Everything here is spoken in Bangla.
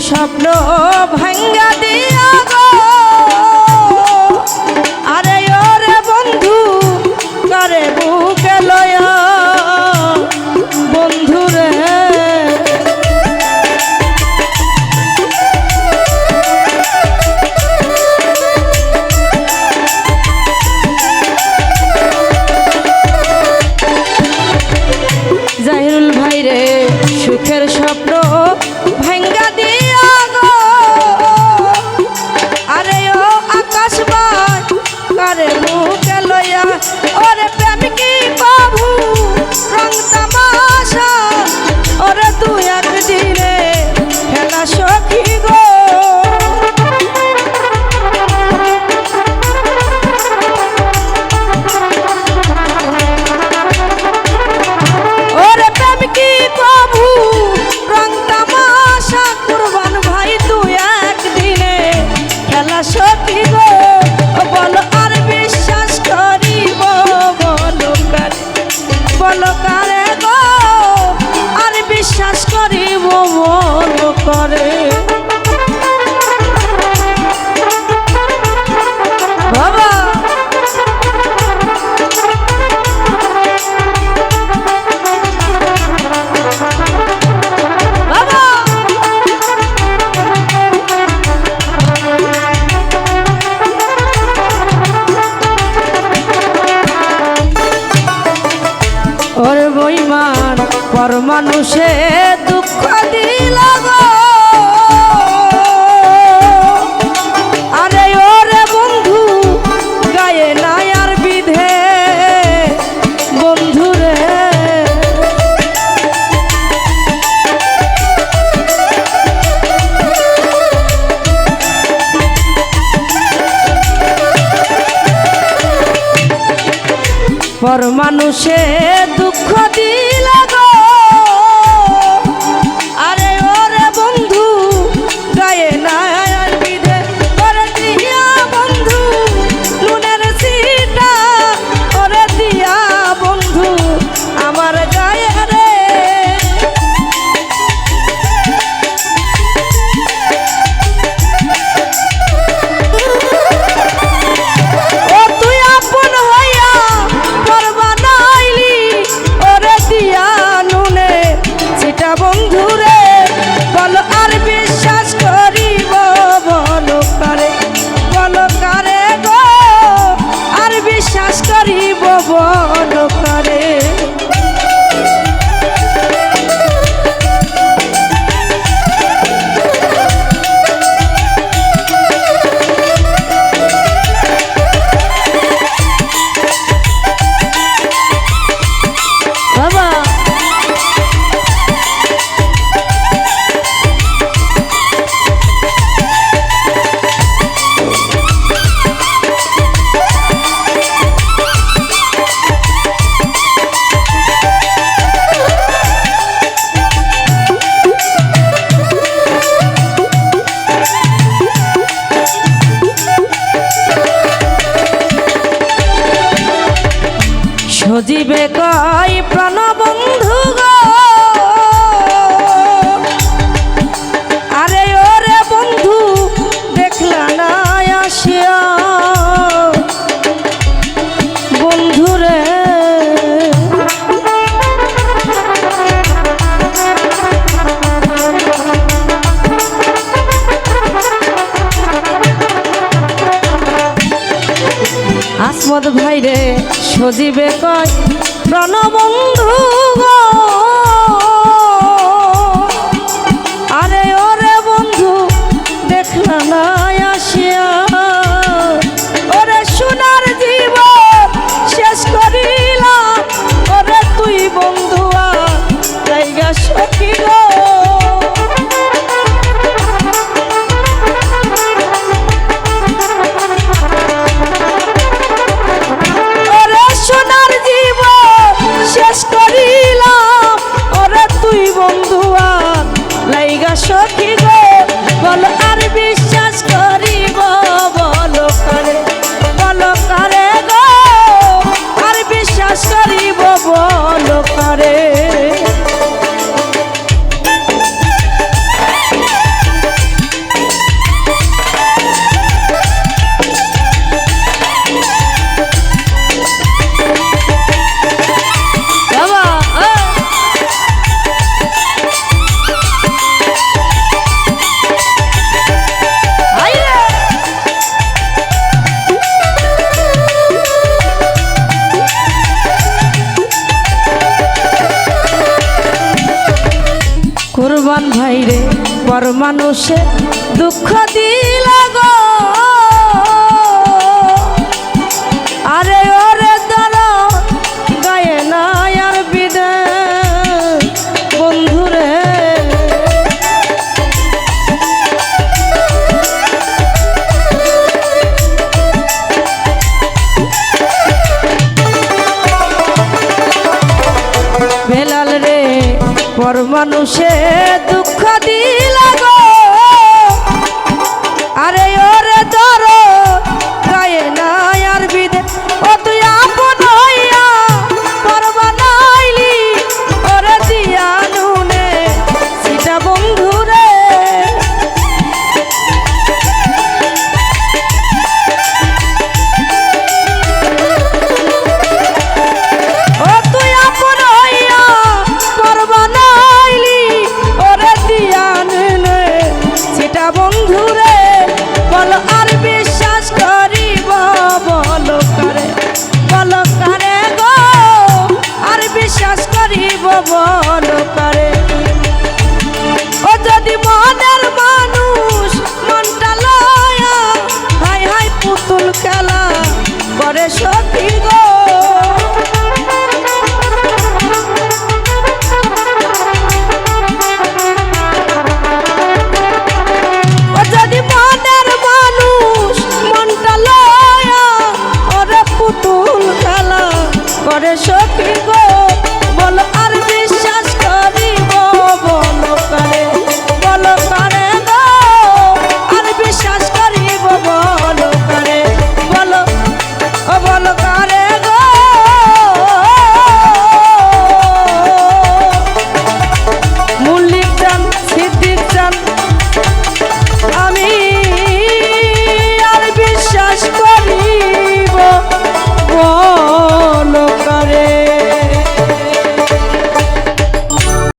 স্বপ্ন ভাঙ্গা দিয়া গো আরে ওরে বন্ধু করে বুকে লয়া বন্ধু রে জাহিরুল ভাই রে সুখের স্বপ্ন ভাঙ্গা দিয়া গো আরে ও আকাশ বাই করে মুখে লইয়া ওরে প্রেম কি প্রভু রং তামাশা ওরে তুই একদিনে খেলা সখী গো ওরে প্রেম কি প্রভু রং তামাশা কুরবান ভাই তুই একদিনে খেলা সখী গো বলো আর বিশ্বাস করিব বলো কারে গো আর বিশ্বাস করিব বলো করে বাবা বাবা ওর বইমান পর মানুষে দুঃখ দিল গো আরে ওরে বন্ধু গায়ে নাই আর বিধে বন্ধু রে পর মানুষে দুঃখ দিল গো আরে ওরে বন্ধু গায়ে নাই আর বিধে ওরে দিয়া বন্ধু নুনের সিটা ওরে দিয়া বন্ধু আমার গায়ে রে ও তুই আপন হইয়া করবা নাইলি ওরে দিয়া নুনে সেটা বন্ধু রে বলো আর বিশ্বাস করিব বলো কারে গো আর বিশ্বাস করিব বলো কারে বাবা সজীবে কয় প্রাণবন্ধু গো আরে ওরে বন্ধু দেখলা না আসিয়া বন্ধু রে আসমত ভাই রে সজীবে কয় প্রাণবন্ধু গো আরে ওরে বন্ধু দেখলা না আসিয়া ওরে সোনার জীবন শেষ করিলাম ওরে তুই বন্ধু জায়গা সখী গো সোনার জীবন শেষ করিলাম পর মানুষে দুঃখ দিল গো আরে ওরে দাঁড়া গায়ে না আর বিদায় বন্ধুরে বেলাল রে পর মানুষে দুঃখ দিল